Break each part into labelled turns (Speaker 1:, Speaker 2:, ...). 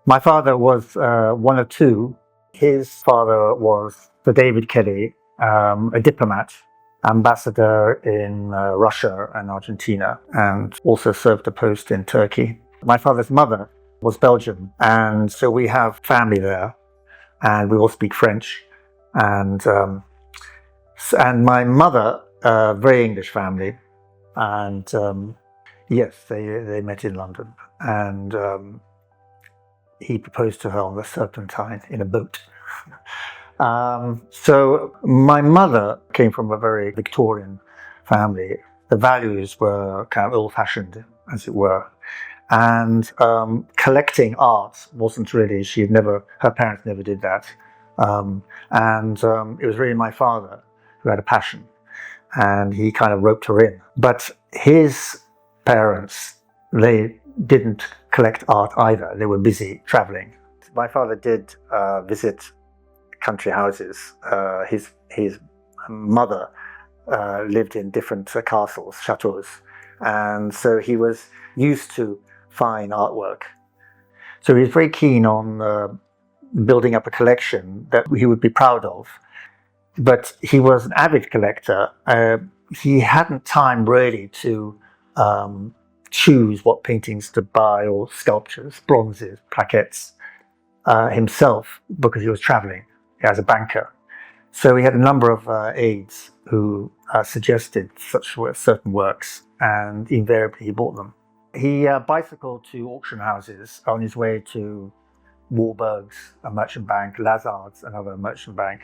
Speaker 1: My father was one of two. His father was Sir David Kelly, a diplomat, ambassador in Russia and Argentina, and also served a post in Turkey. My father's mother was Belgian, and so we have family there, and we all speak French. And my mother, very English family, and yes, they met in London, and he proposed to her on the Serpentine in a boat. So my mother came from a very Victorian family. The values were kind of old-fashioned, as it were. And collecting art wasn't really, her parents never did that. It was really my father who had a passion, and he kind of roped her in. But his parents, they didn't collect art either. They were busy traveling. My father did visit country houses. His mother lived in different castles, chateaus, and so he was used to fine artwork. So he was very keen on building up a collection that he would be proud of. But he was an avid collector. He hadn't time really to choose what paintings to buy, or sculptures, bronzes, plaquettes himself, because he was traveling as a banker. So he had a number of aides who suggested certain works, and invariably he bought them. He bicycled to auction houses on his way to Warburg's, a merchant bank, Lazard's, another merchant bank.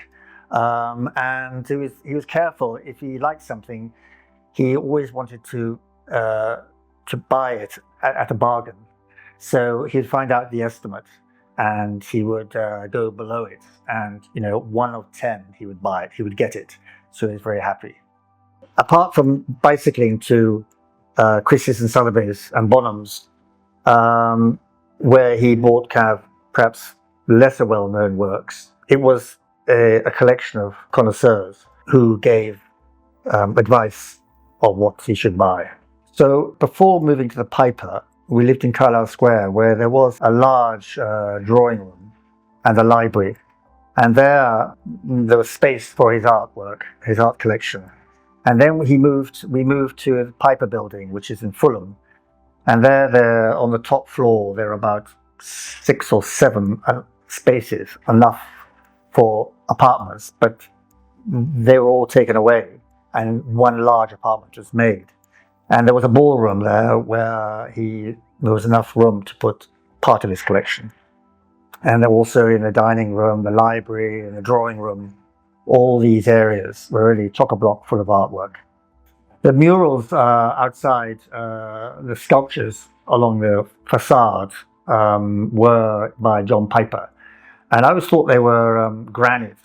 Speaker 1: And he was careful. If he liked something, he always wanted to buy it at a bargain. So he'd find out the estimate, and he would go below it. And 1 of 10, he would buy it. He would get it. So he was very happy. Apart from bicycling to Christie's and Sotheby's and Bonham's, where he bought kind of perhaps lesser well-known works, it was a collection of connoisseurs who gave advice on what he should buy. So before moving to the Piper, we lived in Carlisle Square, where there was a large drawing room and a library. And there was space for his artwork, his art collection. And then we moved to the Piper building, which is in Fulham. And there on the top floor, there are about 6 or 7 spaces, enough for apartments, but they were all taken away, and one large apartment was made. And there was a ballroom there where there was enough room to put part of his collection. And also in the dining room, the library, and the drawing room, all these areas were really chock-a-block full of artwork. The murals outside, the sculptures along the facade, were by John Piper. And I always thought they were granite,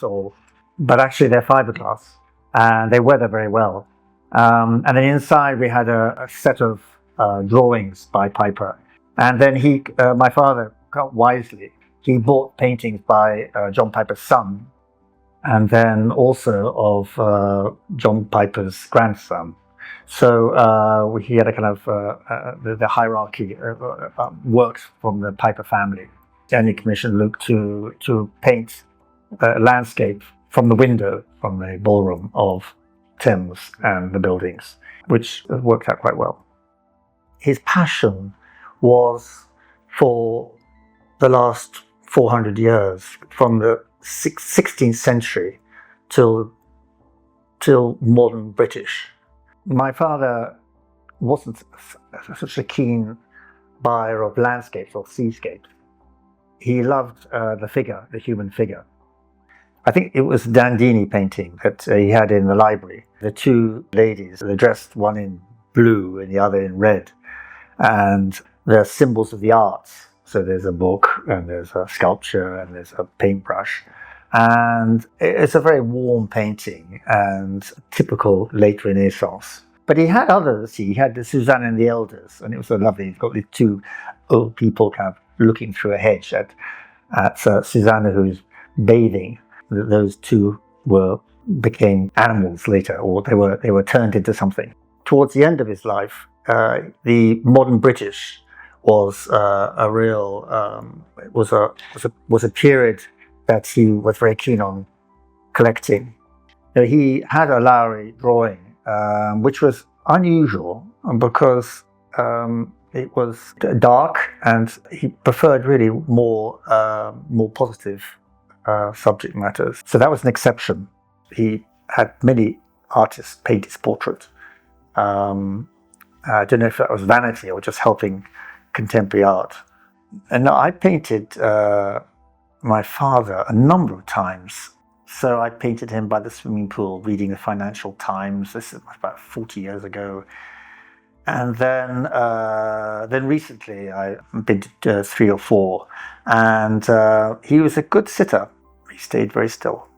Speaker 1: but actually they're fiberglass, and they weather very well. And then inside we had a set of drawings by Piper. And then my father, quite wisely, he bought paintings by John Piper's son, and then also of John Piper's grandson. So he had a kind of the hierarchy works from the Piper family. And he commissioned Luke to paint a landscape from the window from the ballroom of Thames and the buildings, which worked out quite well. His passion was for the last 400 years, from the 16th century till modern British. My father wasn't such a keen buyer of landscapes or seascapes. He loved the human figure. I think it was Dandini painting that he had in the library. The two ladies, they're dressed, one in blue and the other in red. And they're symbols of the arts. So there's a book, and there's a sculpture, and there's a paintbrush. And it's a very warm painting, and typical late Renaissance. But he had others. He had the Suzanne and the Elders, and it was so lovely. He's got these two old people kind of looking through a hedge at Susanna, who's bathing. Those two became animals later, or they were turned into something. Towards the end of his life, the modern British was a real was a period that he was very keen on collecting. He had a Lowry drawing, which was unusual because it was dark, and he preferred really more positive subject matters. So that was an exception. He had many artists paint his portrait. I don't know if that was vanity or just helping contemporary art. And I painted my father a number of times. So I painted him by the swimming pool, reading the Financial Times. This is about 40 years ago. And then recently I painted 3 or 4. And he was a good sitter. He stayed very still.